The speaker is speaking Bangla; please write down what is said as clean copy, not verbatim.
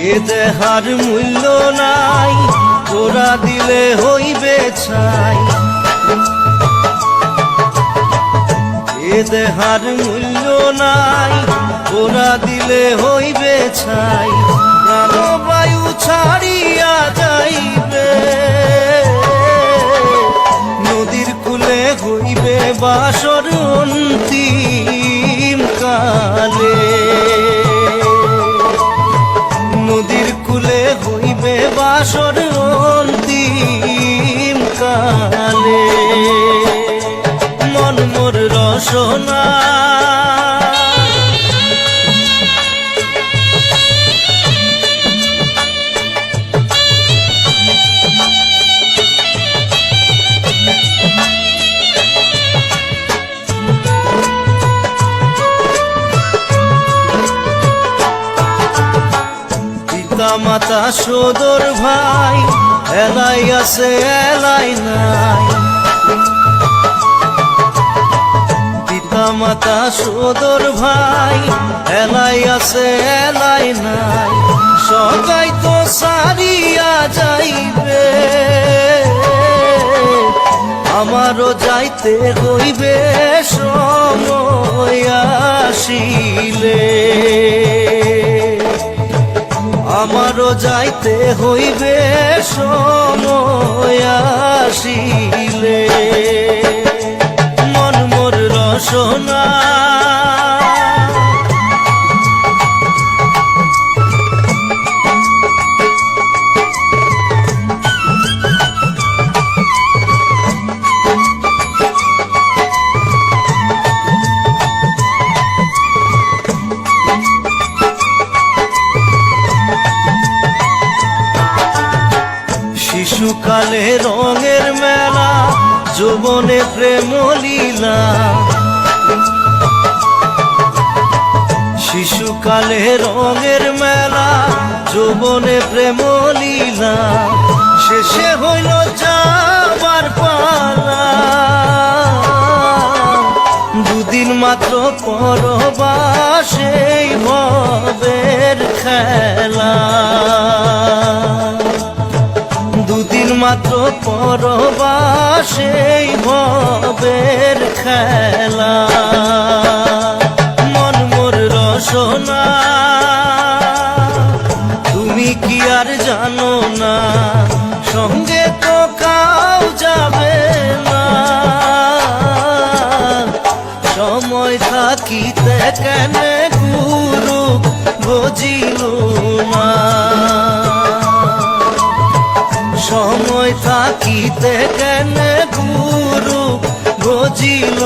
এ দেহার মূল্য নাই, তোরা দিলে হইবে ছাই। এ দেহার মূল্য নাই, তোরা দিলে হইবে ছাই। প্রাণবায়ু ছাড়িয়া যাইবে, নদীর কূলে হইবে বাসর অন্তিম কালে। নদীর কূলে হইবে বাসর অন্তিম কালে। মন মোর রসনা মাতা সদর ভাই, এলাই আছে এলাই নাই। পিতা মাতা সদর ভাই, এলাই আছে এলাই নাই। সবাই তো সারিয়া যাইবে, আমারও যাইতে হইবে সময় আসিলে। আমারও যাইতে হইবে সময় আসিলে। মন মোর রসনা শিশুকালে রঙের মেলা, যৌবনে প্রেম লীলা। শিশুকালে রঙের মেলা, যৌবনে প্রেম লীলা। শেষে হইল যাবার পালা, দুদিন মাত্র পরবাসেই ভবের খেলা। দুদিন মাত্র পরবাসেই ভবের খেলা। মন মোর রসনা তুমি কি আর জানো না, সঙ্গে তো কাউ যাবে না। সময় থাকিতে কেন গুরু বুঝিল না, সময় থাকিতে কেন গুরু বুঝিল